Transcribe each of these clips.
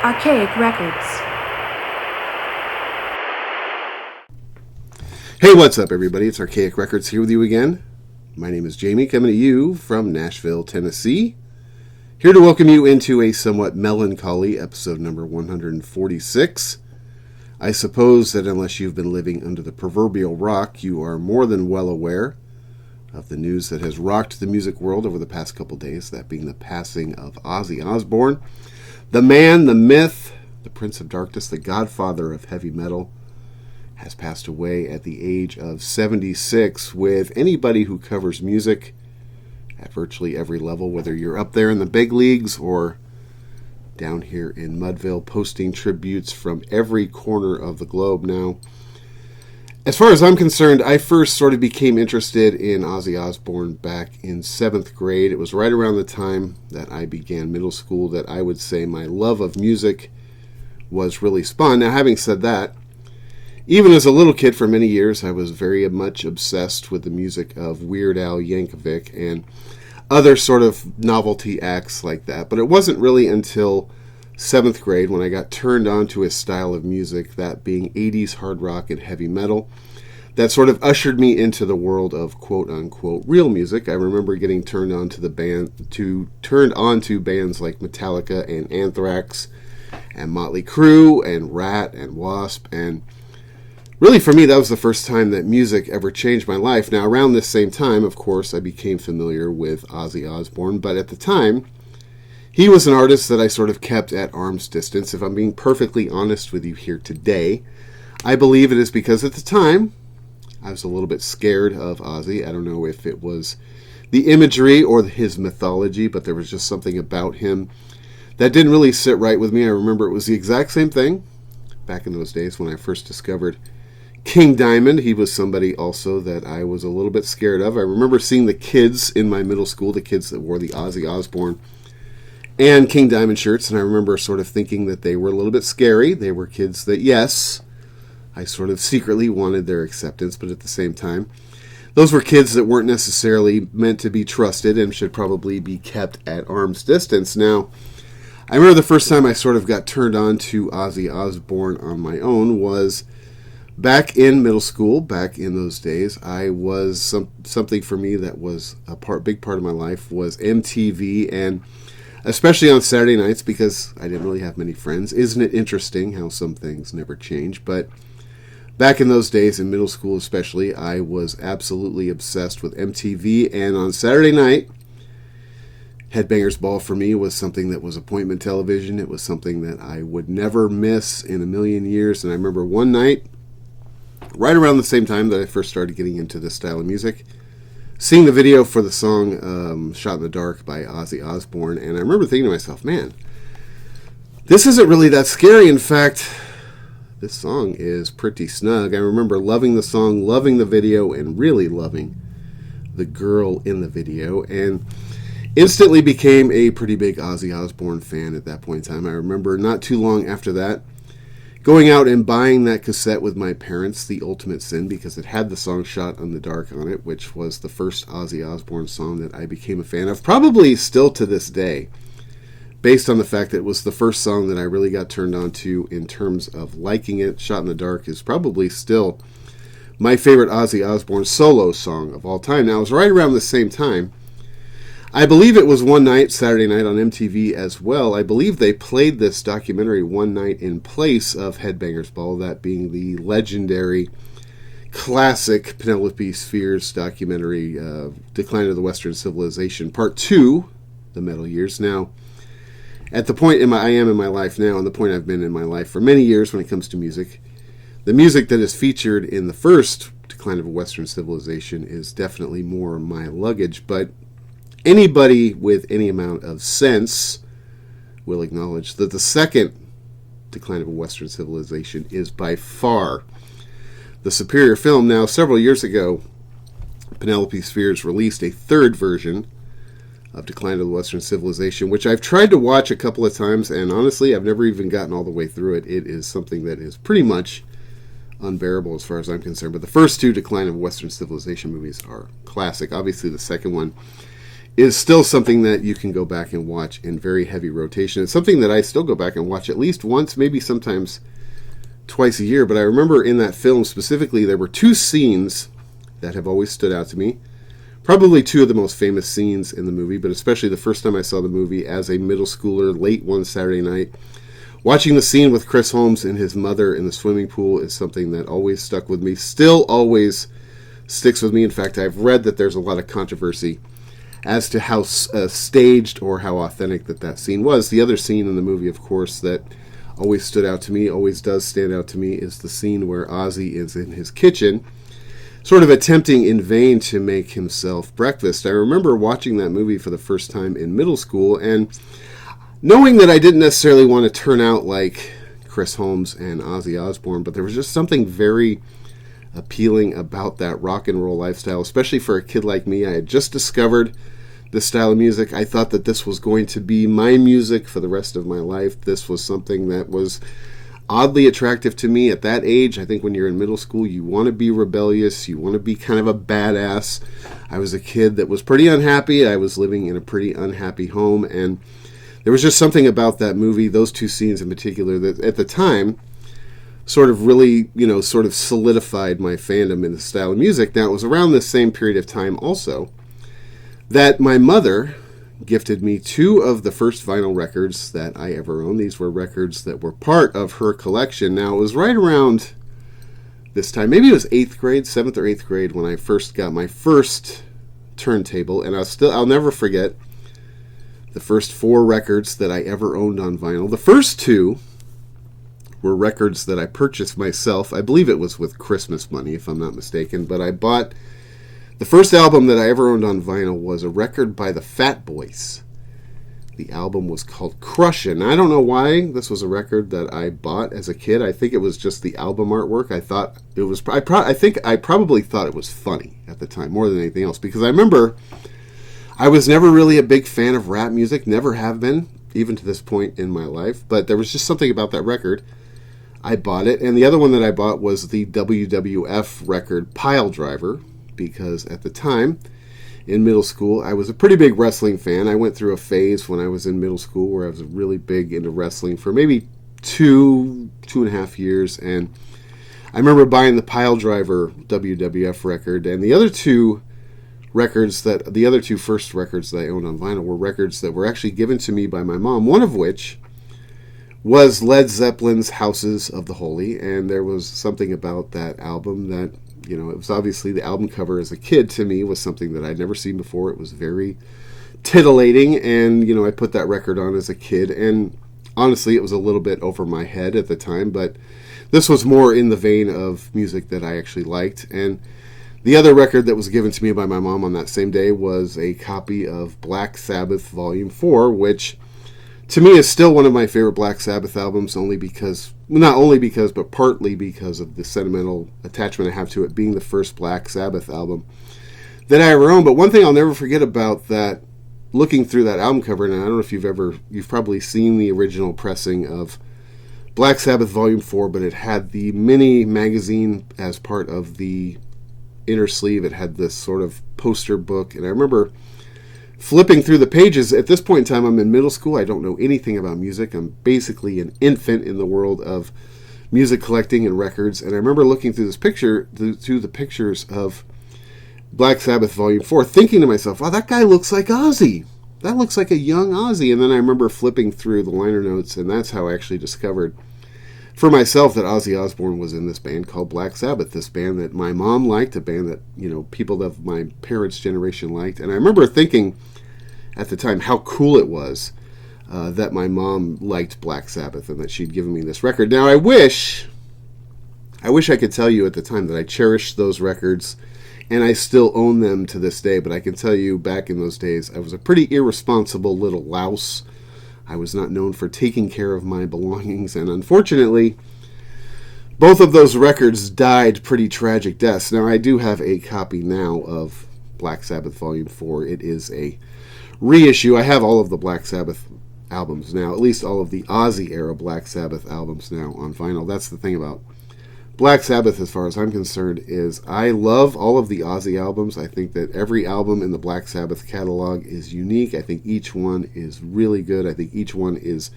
Archaic Records. Hey, what's up, everybody? It's Archaic Records here with you again. My name is Jamie, coming to you from Nashville, Tennessee. Here to welcome you into a somewhat melancholy episode number 146. I suppose that unless you've been living under the proverbial rock, you are more than well aware of the news that has rocked the music world over the past couple days, that being the passing of Ozzy Osbourne. The man, the myth, the Prince of Darkness, the godfather of heavy metal, has passed away at the age of 76, with anybody who covers music at virtually every level, whether you're up there in the big leagues or down here in Mudville, posting tributes from every corner of the globe. Now, as far as I'm concerned, I first sort of became interested in Ozzy Osbourne back in 7th grade. It was right around the time that I began middle school that I would say my love of music was really spun. Now, having said that, even as a little kid for many years, I was very much obsessed with the music of Weird Al Yankovic and other sort of novelty acts like that. But it wasn't really until 7th grade when I got turned on to a style of music, that being 80s hard rock and heavy metal, that sort of ushered me into the world of quote-unquote real music. I remember getting turned on to bands like Metallica and Anthrax and Motley Crue and Rat and Wasp, and really, for me, that was the first time that music ever changed my life. Now, around this same time, of course, I became familiar with Ozzy Osbourne, but at the time, he was an artist that I sort of kept at arm's distance. If I'm being perfectly honest with you here today, I believe it is because at the time, I was a little bit scared of Ozzy. I don't know if it was the imagery or his mythology, but there was just something about him that didn't really sit right with me. I remember it was the exact same thing back in those days when I first discovered King Diamond. He was somebody also that I was a little bit scared of. I remember seeing the kids in my middle school, the kids that wore the Ozzy Osbourne and King Diamond shirts, and I remember sort of thinking that they were a little bit scary. They were kids that, yes, I sort of secretly wanted their acceptance, but at the same time, those were kids that weren't necessarily meant to be trusted and should probably be kept at arm's distance. Now, I remember the first time I sort of got turned on to Ozzy Osbourne on my own was back in middle school. Back in those days, I was something for me that was big part of my life was MTV, and especially on Saturday nights, because I didn't really have many friends. Isn't it interesting how some things never change? But back in those days, in middle school especially, I was absolutely obsessed with MTV, and on Saturday night, Headbangers Ball for me was something that was appointment television. It was something that I would never miss in a million years. And I remember one night, right around the same time that I first started getting into this style of music, seeing the video for the song Shot in the Dark by Ozzy Osbourne, and I remember thinking to myself, man, this isn't really that scary. In fact, this song is pretty snug. I remember loving the song, loving the video, and really loving the girl in the video, and instantly became a pretty big Ozzy Osbourne fan at that point in time. I remember not too long after that going out and buying that cassette with my parents, The Ultimate Sin, because it had the song Shot in the Dark on it, which was the first Ozzy Osbourne song that I became a fan of, probably still to this day, based on the fact that it was the first song that I really got turned on to in terms of liking it. Shot in the Dark is probably still my favorite Ozzy Osbourne solo song of all time. Now, it was right around the same time, I believe it was one night, Saturday night on MTV as well. I believe they played this documentary one night in place of Headbangers Ball, that being the legendary classic Penelope Spheres documentary, Decline of the Western Civilization, Part 2, The Metal Years. Now, at the point I am in my life now, and the point I've been in my life for many years when it comes to music, the music that is featured in the first Decline of a Western Civilization is definitely more my luggage, but anybody with any amount of sense will acknowledge that the second Decline of a Western Civilization is by far the superior film. Now, several years ago, Penelope Spheres released a third version of Decline of the Western Civilization, which I've tried to watch a couple of times, and honestly, I've never even gotten all the way through it. It is something that is pretty much unbearable as far as I'm concerned. But the first two Decline of Western Civilization movies are classic. Obviously, the second one is still something that you can go back and watch in very heavy rotation. It's something that I still go back and watch at least once, maybe sometimes twice a year. But I remember in that film specifically, there were two scenes that have always stood out to me. Probably two of the most famous scenes in the movie, but especially the first time I saw the movie as a middle schooler late one Saturday night. Watching the scene with Chris Holmes and his mother in the swimming pool is something that always stuck with me, still always sticks with me. In fact, I've read that there's a lot of controversy as to how staged or how authentic that scene was. The other scene in the movie, of course, that always stood out to me, always does stand out to me, is the scene where Ozzy is in his kitchen, sort of attempting in vain to make himself breakfast. I remember watching that movie for the first time in middle school and knowing that I didn't necessarily want to turn out like Chris Holmes and Ozzy Osbourne, but there was just something very appealing about that rock and roll lifestyle, especially for a kid like me. I had just discovered this style of music. I thought that this was going to be my music for the rest of my life. This was something that was oddly attractive to me at that age. I think when you're in middle school, you want to be rebellious. You want to be kind of a badass. I was a kid that was pretty unhappy. I was living in a pretty unhappy home, and there was just something about that movie, those two scenes in particular, that at the time sort of really, sort of solidified my fandom in the style of music. Now, it was around this same period of time also that my mother gifted me two of the first vinyl records that I ever owned. These were records that were part of her collection. Now, it was right around this time, maybe it was 7th or 8th grade, when I first got my first turntable, and I'll never forget the first 4 records that I ever owned on vinyl. The first 2 were records that I purchased myself. I believe it was with Christmas money, if I'm not mistaken, but I bought the first album that I ever owned on vinyl was a record by the Fat Boys. The album was called Crushin'. I don't know why this was a record that I bought as a kid. I think it was just the album artwork. I thought it was. I think I probably thought it was funny at the time more than anything else, because I remember I was never really a big fan of rap music. Never have been, even to this point in my life. But there was just something about that record. I bought it, and the other one that I bought was the WWF record Pile Driver, because at the time, in middle school, I was a pretty big wrestling fan. I went through a phase when I was in middle school where I was really big into wrestling for maybe 2.5 years, and I remember buying the Pile Driver WWF record, and the other two first records that I owned on vinyl were records that were actually given to me by my mom, one of which was Led Zeppelin's Houses of the Holy, and there was something about that album that, it was obviously the album cover as a kid to me was something that I'd never seen before. It was very titillating, and, I put that record on as a kid, and honestly, it was a little bit over my head at the time, but this was more in the vein of music that I actually liked. And the other record that was given to me by my mom on that same day was a copy of Black Sabbath Volume 4, which to me is still one of my favorite Black Sabbath albums, but partly because of the sentimental attachment I have to it being the first Black Sabbath album that I ever owned. But one thing I'll never forget about that, looking through that album cover, and I don't know if you've probably seen the original pressing of Black Sabbath Volume 4, but it had the mini magazine as part of the inner sleeve. It had this sort of poster book, and I remember flipping through the pages. At this point in time, I'm in middle school. I don't know anything about music. I'm basically an infant in the world of music collecting and records. And I remember looking through the pictures of Black Sabbath Volume 4, thinking to myself, wow, that guy looks like Ozzy. That looks like a young Ozzy. And then I remember flipping through the liner notes, and that's how I actually discovered for myself that Ozzy Osbourne was in this band called Black Sabbath, this band that my mom liked, a band that, people of my parents' generation liked. And I remember thinking at the time how cool it was that my mom liked Black Sabbath and that she'd given me this record. Now, I wish I could tell you at the time that I cherished those records and I still own them to this day, but I can tell you back in those days, I was a pretty irresponsible little louse. I was not known for taking care of my belongings, and unfortunately, both of those records died pretty tragic deaths. Now, I do have a copy now of Black Sabbath Volume 4. It is a reissue. I have all of the Black Sabbath albums now, at least all of the Ozzy era Black Sabbath albums now on vinyl. That's the thing about Black Sabbath, as far as I'm concerned, is I love all of the Ozzy albums. I think that every album in the Black Sabbath catalog is unique. I think each one is really good. I think each one is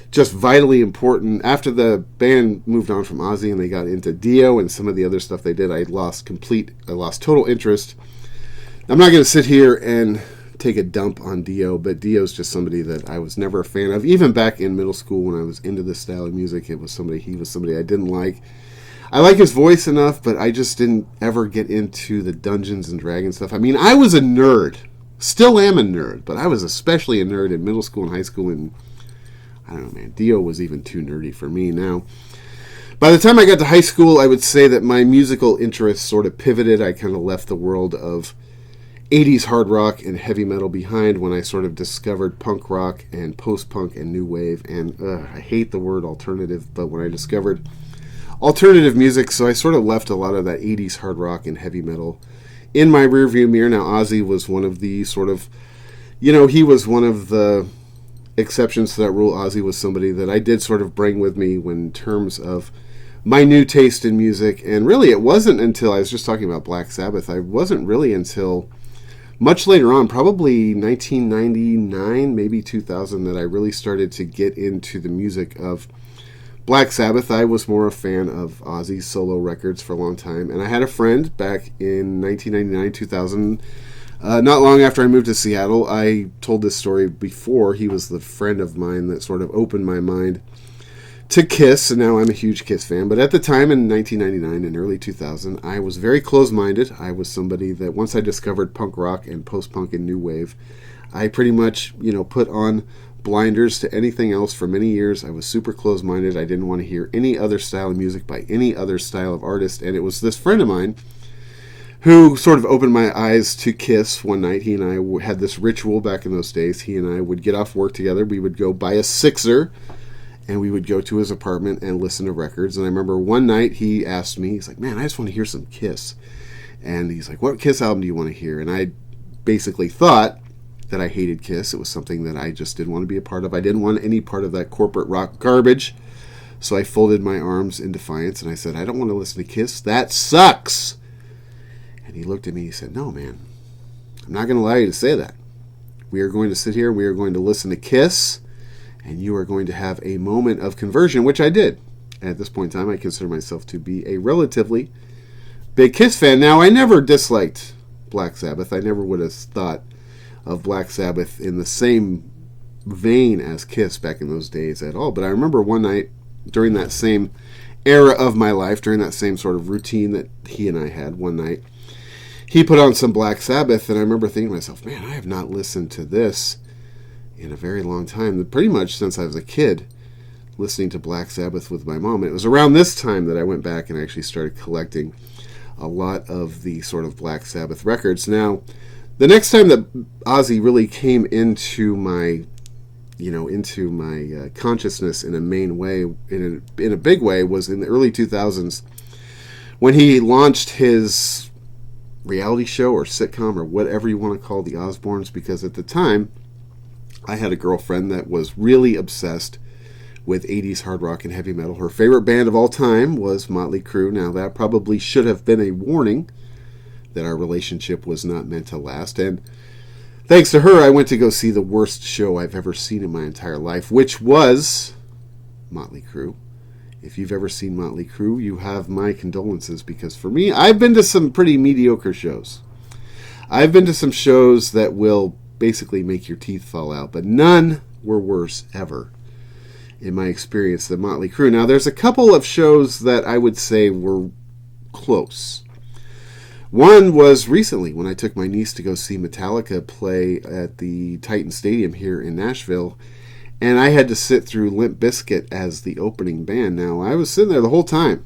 just vitally important. After the band moved on from Ozzy and they got into Dio and some of the other stuff they did, I lost total interest. I'm not going to sit here and take a dump on Dio, but Dio's just somebody that I was never a fan of. Even back in middle school when I was into this style of music, he was somebody I didn't like. I like his voice enough, but I just didn't ever get into the Dungeons and Dragons stuff. I mean, I was a nerd. Still am a nerd, but I was especially a nerd in middle school and high school, and I don't know, man, Dio was even too nerdy for me now. By the time I got to high school, I would say that my musical interests sort of pivoted. I kind of left the world of 80s hard rock and heavy metal behind when I sort of discovered punk rock and post-punk and new wave, and I hate the word alternative, but when I discovered alternative music, so I sort of left a lot of that 80s hard rock and heavy metal in my rearview mirror. Now, Ozzy was one of the sort of, he was one of the exceptions to that rule. Ozzy was somebody that I did sort of bring with me in terms of my new taste in music, and really it wasn't until, I was just talking about Black Sabbath, I wasn't really until much later on, probably 1999, maybe 2000, that I really started to get into the music of Black Sabbath. I was more a fan of Ozzy's solo records for a long time, and I had a friend back in 1999, 2000, not long after I moved to Seattle. I told this story before. He was the friend of mine that sort of opened my mind to Kiss, and now I'm a huge Kiss fan. But at the time in 1999 and early 2000, I was very close-minded. I was somebody that once I discovered punk rock and post-punk and new wave, I pretty much, put on blinders to anything else for many years. I was super close-minded. I didn't want to hear any other style of music by any other style of artist. And it was this friend of mine who sort of opened my eyes to Kiss one night. He and I had this ritual back in those days. He and I would get off work together. We would go buy a sixer, and we would go to his apartment and listen to records. And I remember one night he asked me, he's like, man, I just want to hear some Kiss. And he's like, what Kiss album do you want to hear? And I basically thought that I hated Kiss. It was something that I just didn't want to be a part of. I didn't want any part of that corporate rock garbage. So I folded my arms in defiance and I said, I don't want to listen to Kiss. That sucks. And he looked at me and he said, no, man, I'm not going to allow you to say that. We are going to sit here, we are going to listen to Kiss, and you are going to have a moment of conversion, which I did. And at this point in time, I consider myself to be a relatively big Kiss fan. Now, I never disliked Black Sabbath. I never would have thought of Black Sabbath in the same vein as Kiss back in those days at all. But I remember one night during that same era of my life, during that same sort of routine that he and I had one night, he put on some Black Sabbath, and I remember thinking to myself, man, I have not listened to this in a very long time, pretty much since I was a kid, listening to Black Sabbath with my mom. And it was around this time that I went back and actually started collecting a lot of the sort of Black Sabbath records. Now, the next time that Ozzy really came into my, consciousness in a main way, in a big way, was in the early 2000s when he launched his reality show or sitcom or whatever you want to call the Osbournes, because at the time I had a girlfriend that was really obsessed with 80s hard rock and heavy metal. Her favorite band of all time was Motley Crue. Now, that probably should have been a warning that our relationship was not meant to last. And thanks to her, I went to go see the worst show I've ever seen in my entire life, which was Motley Crue. If you've ever seen Motley Crue, you have my condolences, because for me, I've been to some pretty mediocre shows. I've been to some shows that will basically make your teeth fall out, but none were worse ever in my experience than Motley Crue. Now, there's a couple of shows that I would say were close. One was recently when I took my niece to go see Metallica play at the Titan Stadium here in Nashville, and I had to sit through Limp Bizkit as the opening band. Now, I was sitting there the whole time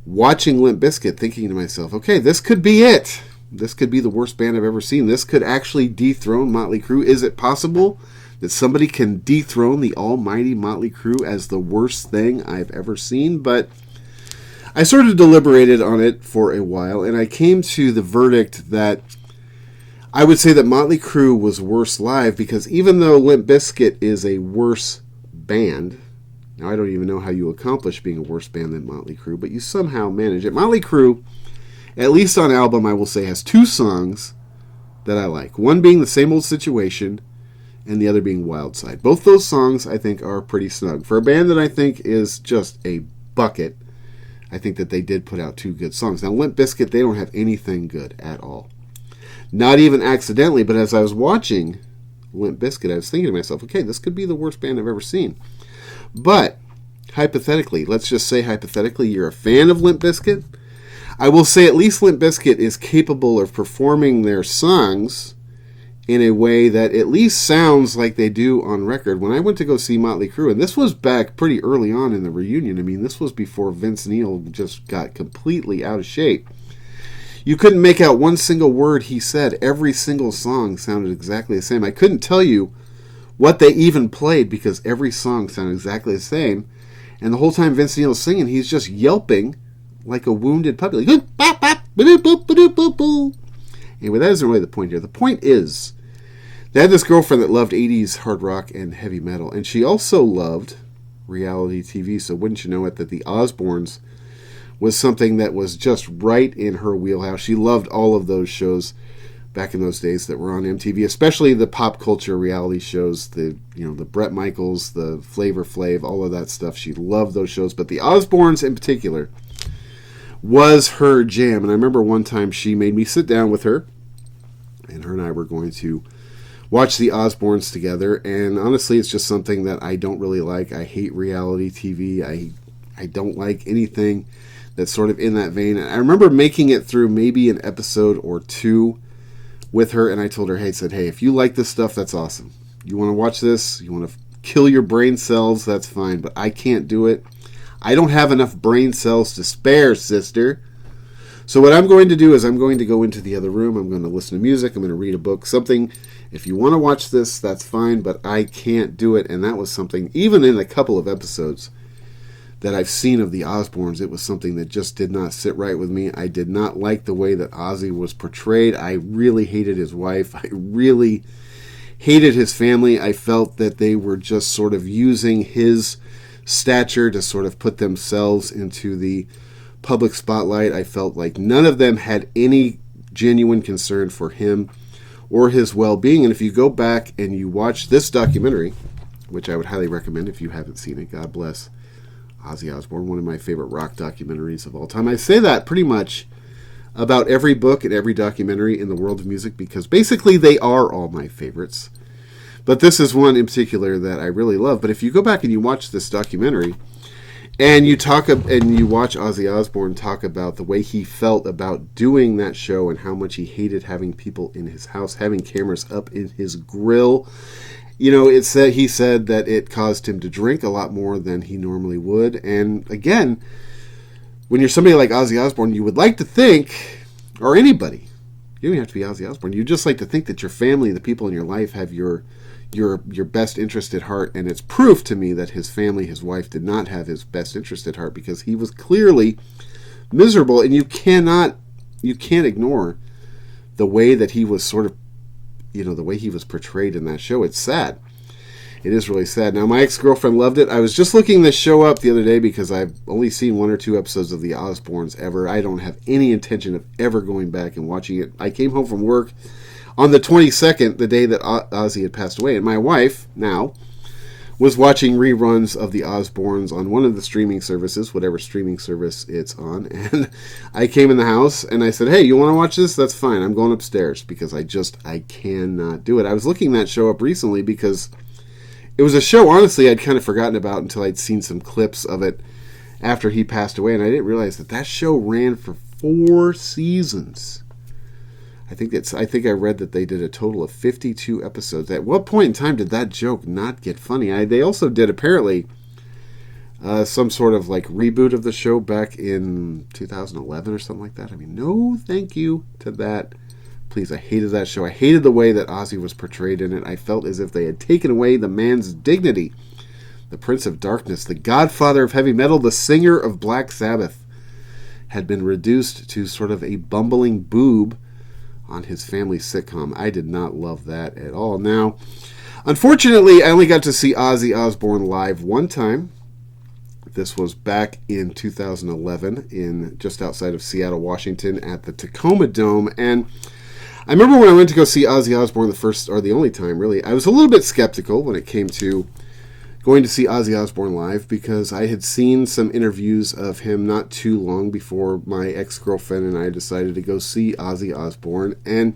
watching Limp Bizkit, thinking to myself, okay, this could be it. This could be the worst band I've ever seen. This could actually dethrone Motley Crue. Is it possible that somebody can dethrone the almighty Motley Crue as the worst thing I've ever seen? But I sort of deliberated on it for a while, and I came to the verdict that I would say that Motley Crue was worse live, because even though Limp Bizkit is a worse band, Now, I don't even know how you accomplish being a worse band than Motley Crue, but you somehow manage it. Motley Crue, at least on album, I will say, has 2 songs that I like. One being The Same Old Situation, and the other being Wild Side. Both those songs, I think, are pretty snug. For a band that I think is just a bucket, I think that they did put out 2 good songs. Now, Limp Bizkit, they don't have anything good at all. Not even accidentally, but as I was watching Limp Bizkit, I was thinking to myself, okay, this could be the worst band I've ever seen. But, hypothetically, let's just say hypothetically, you're a fan of Limp Bizkit. I will say at least Limp Bizkit is capable of performing their songs in a way that at least sounds like they do on record. When I went to go see Motley Crue, and this was back pretty early on in the reunion, I mean, this was before Vince Neil just got completely out of shape. You couldn't make out one single word he said. Every single song sounded exactly the same. I couldn't tell you what they even played because every song sounded exactly the same. And the whole time Vince Neil's singing, he's just yelping like a wounded puppy. Like, anyway, that isn't really the point here. The point is, they had this girlfriend that loved 80s hard rock and heavy metal. And she also loved reality TV. So wouldn't you know it, that the Osbournes was something that was just right in her wheelhouse. She loved all of those shows back in those days that were on MTV, especially the pop culture reality shows, the Bret Michaels, the Flavor Flav, all of that stuff. She loved those shows, but the Osbournes in particular was her jam. And I remember one time she made me sit down with her, and her and I were going to watch the Osbournes together. And honestly, it's just something that I don't really like. I hate reality TV. I don't like anything that's sort of in that vein. And I remember making it through maybe an episode or 2 with her, and I told her, hey, if you like this stuff, that's awesome. You want to watch this? You want to kill your brain cells? That's fine, but I can't do it. I don't have enough brain cells to spare, sister. So what I'm going to do is I'm going to go into the other room. I'm going to listen to music. I'm going to read a book, something. If you want to watch this, that's fine, but I can't do it. And that was something, even in a couple of episodes that I've seen of the Osbournes, it was something that just did not sit right with me. I did not like the way that Ozzy was portrayed. I really hated his wife. I really hated his family. I felt that they were just sort of using his stature to sort of put themselves into the public spotlight. I felt like none of them had any genuine concern for him or his well-being. And if you go back and you watch this documentary, which I would highly recommend if you haven't seen it, God bless Ozzy Osbourne, one of my favorite rock documentaries of all time. I say that pretty much about every book and every documentary in the world of music because basically they are all my favorites. But this is one in particular that I really love. But if you go back and you watch this documentary and you watch Ozzy Osbourne talk about the way he felt about doing that show and how much he hated having people in his house, having cameras up in his grill. He said that it caused him to drink a lot more than he normally would. And again, when you're somebody like Ozzy Osbourne, you would like to think, or anybody, you don't even have to be Ozzy Osbourne, you just like to think that your family, the people in your life, have your best interest at heart. And it's proof to me that his family, his wife, did not have his best interest at heart because he was clearly miserable. And you can't ignore the way that he was sort of, the way he was portrayed in that show. It's sad. It is really sad. Now, my ex-girlfriend loved it. I was just looking this show up the other day because I've only seen 1 or 2 episodes of the Osbournes ever. I don't have any intention of ever going back and watching it. I came home from work on the 22nd, the day that Ozzy had passed away, and my wife, now, was watching reruns of the Osbournes on one of the streaming services, whatever streaming service it's on, and I came in the house and I said, hey, you want to watch this? That's fine. I'm going upstairs because I cannot do it. I was looking that show up recently because it was a show, honestly, I'd kind of forgotten about until I'd seen some clips of it after he passed away, and I didn't realize that show ran for 4 seasons. I think I read that they did a total of 52 episodes. At what point in time did that joke not get funny? They also did apparently some sort of like reboot of the show back in 2011 or something like that. I mean, no thank you to that. Please, I hated that show. I hated the way that Ozzy was portrayed in it. I felt as if they had taken away the man's dignity. The Prince of Darkness, the godfather of heavy metal, the singer of Black Sabbath, had been reduced to sort of a bumbling boob on his family sitcom. I did not love that at all. Now, unfortunately, I only got to see Ozzy Osbourne live one time, This was back in 2011 in just outside of Seattle, Washington at the Tacoma Dome. And I remember when I went to go see Ozzy Osbourne the first or the only time, really, I was a little bit skeptical when it came to going to see Ozzy Osbourne live because I had seen some interviews of him not too long before my ex-girlfriend and I decided to go see Ozzy Osbourne. And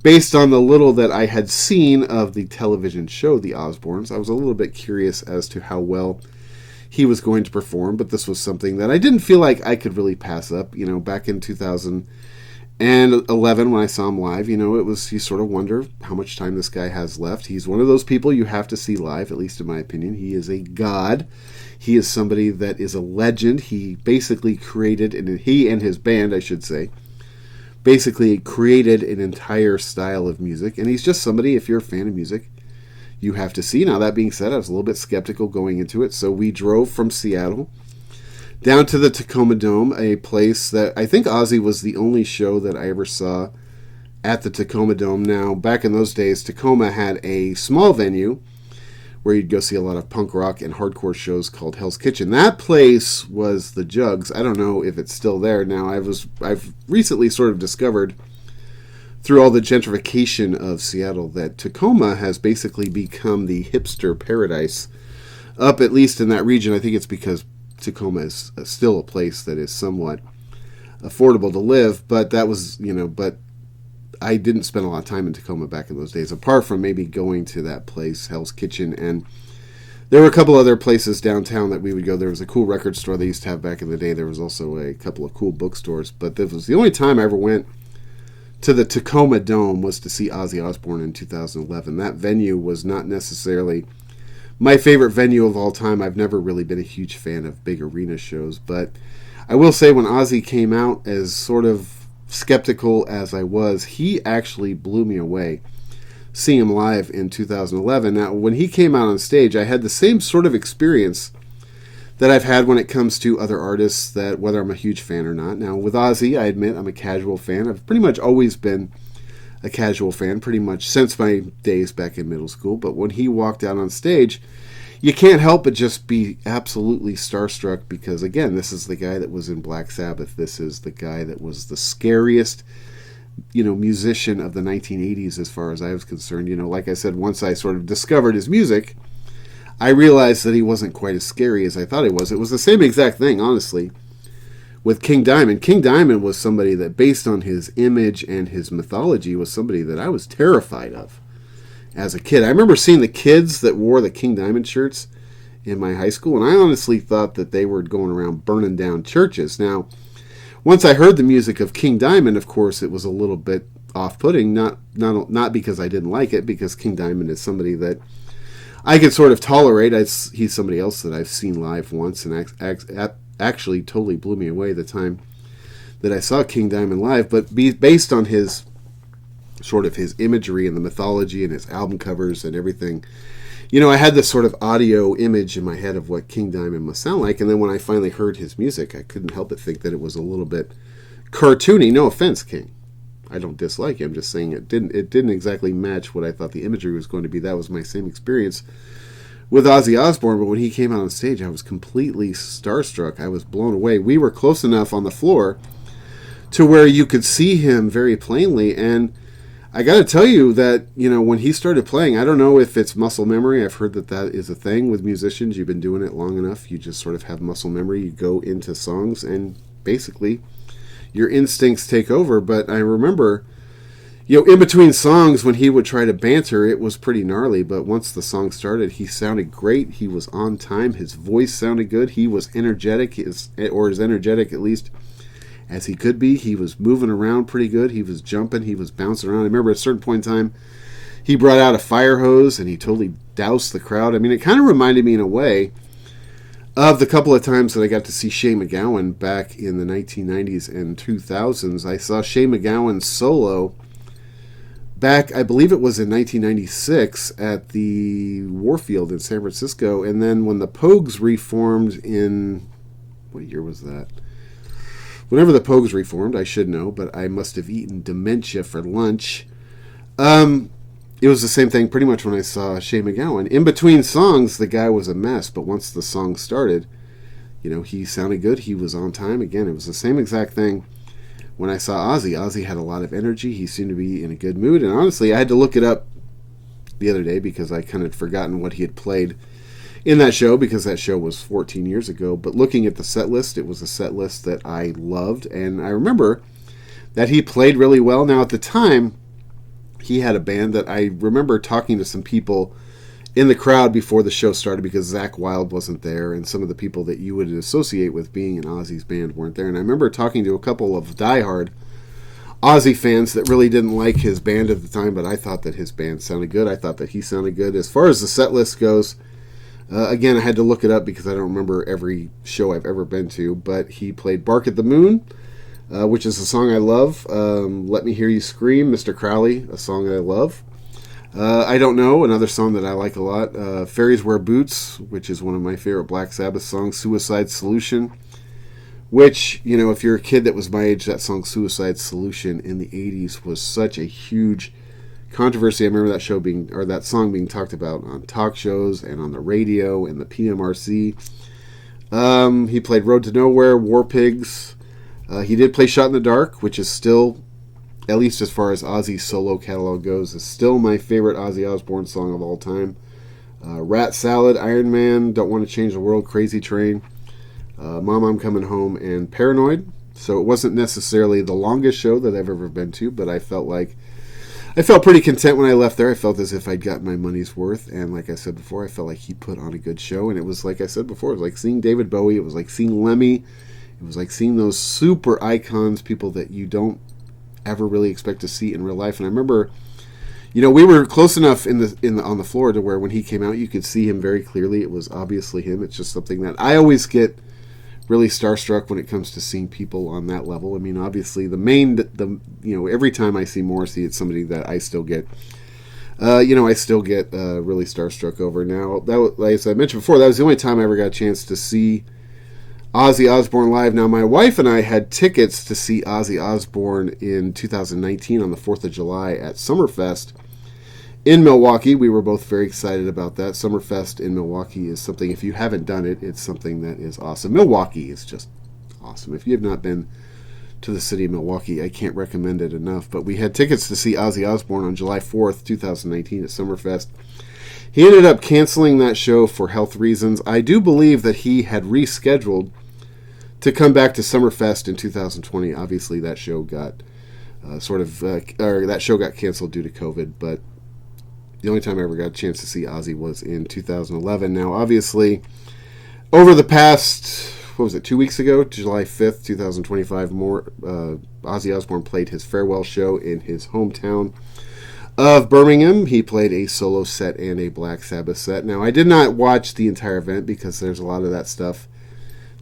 based on the little that I had seen of the television show The Osbournes, I was a little bit curious as to how well he was going to perform, but this was something that I didn't feel like I could really pass up. You know, back in 2011 when I saw him live, you know, you sort of wonder how much time this guy has left. He's one of those people you have to see live, at least in my opinion. He is a god. He is somebody that is a legend. He basically created, and he and his band, I should say, basically created an entire style of music. And he's just somebody, if you're a fan of music, you have to see. Now, that being said, I was a little bit skeptical going into it. So we drove from Seattle down to the Tacoma Dome, a place that I think Ozzy was the only show that I ever saw at the Tacoma Dome. Now, back in those days, Tacoma had a small venue where you'd go see a lot of punk rock and hardcore shows called Hell's Kitchen. That place was the Jugs. I don't know if it's still there now. I've recently sort of discovered through all the gentrification of Seattle that Tacoma has basically become the hipster paradise up, at least in that region. I think it's because Tacoma is still a place that is somewhat affordable to live, but that was, but I didn't spend a lot of time in Tacoma back in those days, apart from maybe going to that place, Hell's Kitchen, and there were a couple other places downtown that we would go. There was a cool record store they used to have back in the day. There was also a couple of cool bookstores, but this was the only time I ever went to the Tacoma Dome was to see Ozzy Osbourne in 2011. That venue was not necessarily my favorite venue of all time. I've never really been a huge fan of big arena shows, but I will say when Ozzy came out, as sort of skeptical as I was, he actually blew me away seeing him live in 2011. Now, when he came out on stage, I had the same sort of experience that I've had when it comes to other artists, that whether I'm a huge fan or not. Now, with Ozzy, I admit I'm a casual fan. I've pretty much always been a casual fan, pretty much since my days back in middle school. But when he walked out on stage, you can't help but just be absolutely starstruck because, again, this is the guy that was in Black Sabbath. This is the guy that was the scariest, musician of the 1980s as far as I was concerned. Like I said, once I sort of discovered his music, I realized that he wasn't quite as scary as I thought he was. It was the same exact thing, honestly, with King Diamond. King Diamond was somebody that, based on his image and his mythology, was somebody that I was terrified of as a kid. I remember seeing the kids that wore the King Diamond shirts in my high school, and I honestly thought that they were going around burning down churches. Now, once I heard the music of King Diamond, of course, it was a little bit off-putting, not because I didn't like it, because King Diamond is somebody that I could sort of tolerate. He's somebody else that I've seen live once, and actually totally blew me away the time that I saw King Diamond live. But based on his sort of his imagery and the mythology and his album covers and everything, I had this sort of audio image in my head of what King Diamond must sound like. And then when I finally heard his music, I couldn't help but think that it was a little bit cartoony. No offense, King. I don't dislike it. I'm just saying it didn't exactly match what I thought the imagery was going to be. That was my same experience with Ozzy Osbourne, but when he came out on stage, I was completely starstruck. I was blown away. We were close enough on the floor to where you could see him very plainly, and I got to tell you that, when he started playing, I don't know if it's muscle memory. I've heard that is a thing with musicians. You've been doing it long enough. You just sort of have muscle memory. You go into songs, and basically your instincts take over. But I remember, in between songs when he would try to banter, it was pretty gnarly. But once the song started, he sounded great. He was on time. His voice sounded good. He was energetic, as energetic at least as he could be. He was moving around pretty good. He was jumping. He was bouncing around. I remember at a certain point in time, he brought out a fire hose and he totally doused the crowd. I mean, it kind of reminded me in a way of the couple of times that I got to see Shane MacGowan back in the 1990s and 2000s. I saw Shane MacGowan solo back, I believe it was in 1996 at the Warfield in San Francisco. And then when the Pogues reformed in, what year was that? Whenever the Pogues reformed, I should know, but I must have eaten dementia for lunch. It was the same thing pretty much when I saw Shane MacGowan. In between songs, the guy was a mess, but once the song started, he sounded good. He was on time. Again, it was the same exact thing when I saw Ozzy. Ozzy had a lot of energy. He seemed to be in a good mood. And honestly, I had to look it up the other day because I kind of forgotten what he had played in that show, because that show was 14 years ago. But looking at the set list, it was a set list that I loved. And I remember that he played really well. Now, at the time, he had a band that I remember talking to some people in the crowd before the show started, because Zakk Wylde wasn't there, and some of the people that you would associate with being in Ozzy's band weren't there. And I remember talking to a couple of diehard Ozzy fans that really didn't like his band at the time, but I thought that his band sounded good. I thought that he sounded good. As far as the set list goes, again, I had to look it up because I don't remember every show I've ever been to, but he played Bark at the Moon, which is a song I love. Let Me Hear You Scream, Mr. Crowley, a song that I love. I Don't Know, another song that I like a lot. Fairies Wear Boots, which is one of my favorite Black Sabbath songs. Suicide Solution, which, if you're a kid that was my age, that song Suicide Solution in the 80s was such a huge controversy. I remember that song being talked about on talk shows and on the radio and the PMRC. He played Road to Nowhere, War Pigs. He did play Shot in the Dark, which is still, at least as far as Ozzy's solo catalog goes, is still my favorite Ozzy Osbourne song of all time. Rat Salad, Iron Man, Don't Want to Change the World, Crazy Train, Mom, I'm Coming Home, and Paranoid. So it wasn't necessarily the longest show that I've ever been to, but I felt pretty content when I left there. I felt as if I'd gotten my money's worth, and like I said before, I felt like he put on a good show. And it was, like I said before, it was like seeing David Bowie, it was like seeing Lemmy, it was like seeing those super icons, people that you don't ever really expect to see in real life. And I remember, we were close enough on the floor to where when he came out, you could see him very clearly. It was obviously him. It's just something that I always get really starstruck when it comes to seeing people on that level. I mean, obviously every time I see Morrissey, it's somebody that I still get really starstruck over. Now, like as I mentioned before, that was the only time I ever got a chance to see Ozzy Osbourne live. Now, my wife and I had tickets to see Ozzy Osbourne in 2019 on the 4th of July at Summerfest in Milwaukee. We were both very excited about that. Summerfest in Milwaukee is something, if you haven't done it, it's something that is awesome. Milwaukee is just awesome. If you have not been to the city of Milwaukee, I can't recommend it enough. But we had tickets to see Ozzy Osbourne on July 4th, 2019 at Summerfest. He ended up canceling that show for health reasons. I do believe that he had rescheduled to come back to Summerfest in 2020. Obviously, that show got got canceled due to COVID. But the only time I ever got a chance to see Ozzy was in 2011. Now, obviously, over the past 2 weeks ago, July 5th, 2025, Ozzy Osbourne played his farewell show in his hometown of Birmingham. He played a solo set and a Black Sabbath set. Now, I did not watch the entire event because there's a lot of that stuff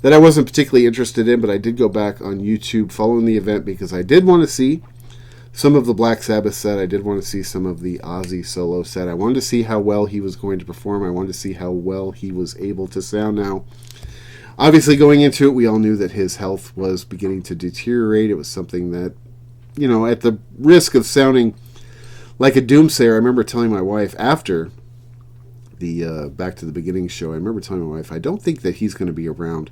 that I wasn't particularly interested in, but I did go back on YouTube following the event because I did want to see some of the Black Sabbath set. I did want to see some of the Ozzy solo set. I wanted to see how well he was going to perform. I wanted to see how well he was able to sound. Now, obviously going into it, we all knew that his health was beginning to deteriorate. It was something that, at the risk of sounding like a doomsayer, I remember telling my wife after the Back to the Beginning show, I remember telling my wife, I don't think that he's going to be around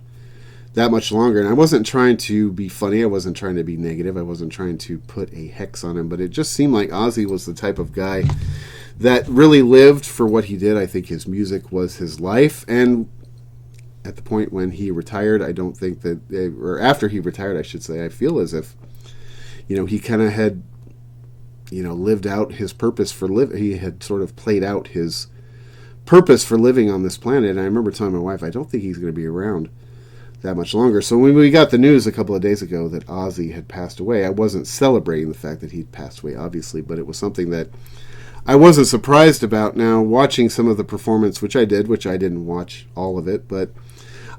that much longer. And I wasn't trying to be funny. I wasn't trying to be negative. I wasn't trying to put a hex on him. But it just seemed like Ozzy was the type of guy that really lived for what he did. I think his music was his life. And at the point when he retired, I don't think that, or after he retired, I should say, I feel as if, he kind of had, lived out his purpose for living. He had sort of played out his purpose for living on this planet. And I remember telling my wife, I don't think he's going to be around that much longer. So when we got the news a couple of days ago that Ozzy had passed away, I wasn't celebrating the fact that he'd passed away, obviously, but it was something that I wasn't surprised about. Now, watching some of the performance, which I didn't watch all of it, but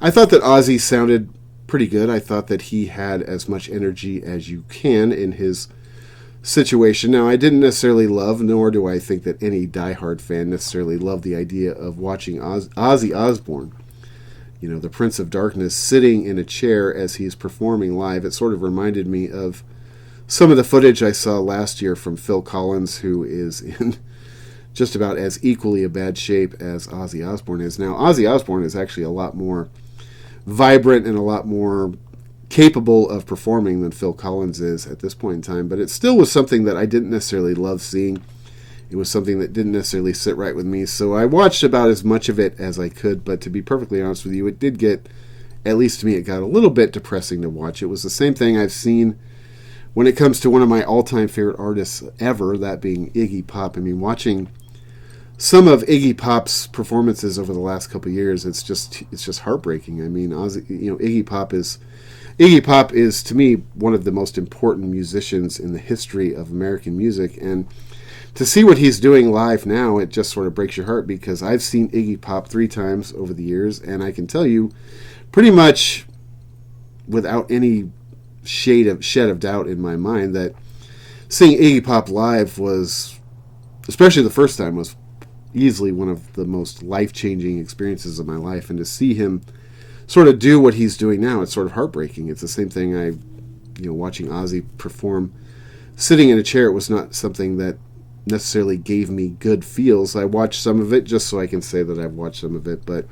I thought that Ozzy sounded pretty good. I thought that he had as much energy as you can in his situation. Now, I didn't necessarily love, nor do I think that any diehard fan necessarily loved the idea of watching Ozzy Osbourne, the Prince of Darkness, sitting in a chair as he's performing live. It sort of reminded me of some of the footage I saw last year from Phil Collins, who is in just about as equally a bad shape as Ozzy Osbourne is. Now, Ozzy Osbourne is actually a lot more vibrant and a lot more capable of performing than Phil Collins is at this point in time. But it still was something that I didn't necessarily love seeing. It was something that didn't necessarily sit right with me. So I watched about as much of it as I could. But to be perfectly honest with you, it did get, at least to me, it got a little bit depressing to watch. It was the same thing I've seen when it comes to one of my all-time favorite artists ever, that being Iggy Pop. I mean, watching some of Iggy Pop's performances over the last couple of years, it's just heartbreaking. I mean, Iggy Pop is to me one of the most important musicians in the history of American music, and to see what he's doing live now, it just sort of breaks your heart, because I've seen Iggy Pop 3 times over the years, and I can tell you pretty much without any shed of doubt in my mind that seeing Iggy Pop live was, especially the first time, was easily one of the most life-changing experiences of my life. And to see him sort of do what he's doing now, it's sort of heartbreaking. It's the same thing watching Ozzy perform. Sitting in a chair, it was not something that necessarily gave me good feels. I watched some of it just so I can say that I've watched some of it, but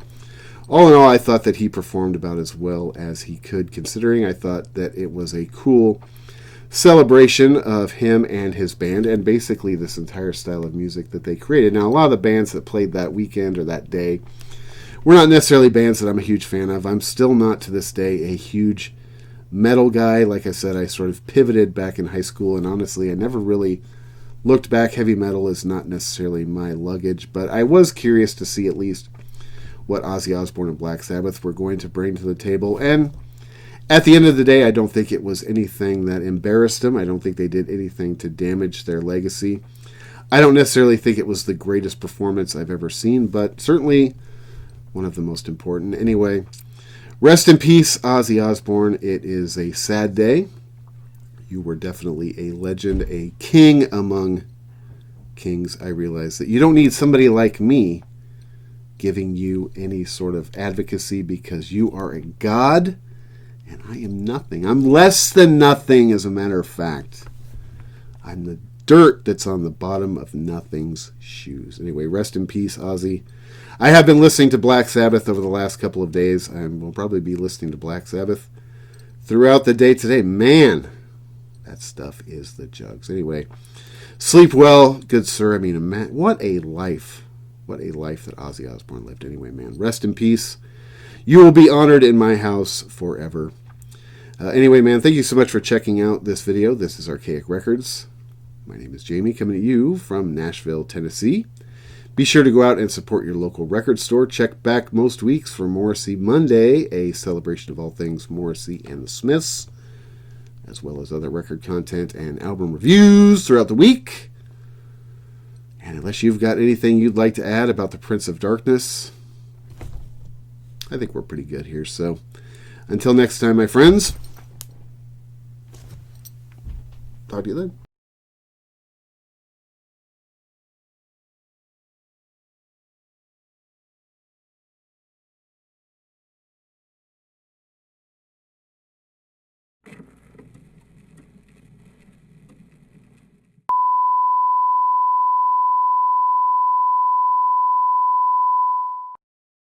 all in all, I thought that he performed about as well as he could, considering. I thought that it was a cool celebration of him and his band, and basically this entire style of music that they created. Now, a lot of the bands that played that weekend or that day were not necessarily bands that I'm a huge fan of. I'm still not, to this day, a huge metal guy. Like I said, I sort of pivoted back in high school, and honestly, I never really looked back. Heavy metal is not necessarily my luggage, but I was curious to see at least what Ozzy Osbourne and Black Sabbath were going to bring to the table. And at the end of the day, I don't think it was anything that embarrassed them. I don't think they did anything to damage their legacy. I don't necessarily think it was the greatest performance I've ever seen, but certainly one of the most important. Anyway, rest in peace, Ozzy Osbourne. It is a sad day. You were definitely a legend, a king among kings. I realize that you don't need somebody like me giving you any sort of advocacy, because you are a god and I am nothing. I'm less than nothing, as a matter of fact. I'm the dirt that's on the bottom of nothing's shoes. Anyway, rest in peace, Ozzy. I have been listening to Black Sabbath over the last couple of days. I will probably be listening to Black Sabbath throughout the day today. Man, that stuff is the jugs. Anyway, sleep well, good sir. I mean, what a life. What a life that Ozzy Osbourne lived. Anyway, man, rest in peace. You will be honored in my house forever. Anyway, man, thank you so much for checking out this video. This is Archaic Records. My name is Jamie, coming to you from Nashville, Tennessee. Be sure to go out and support your local record store. Check back most weeks for Morrissey Monday, a celebration of all things Morrissey and the Smiths, as well as other record content and album reviews throughout the week. And unless you've got anything you'd like to add about the Prince of Darkness, I think we're pretty good here. So until next time, my friends, talk to you then.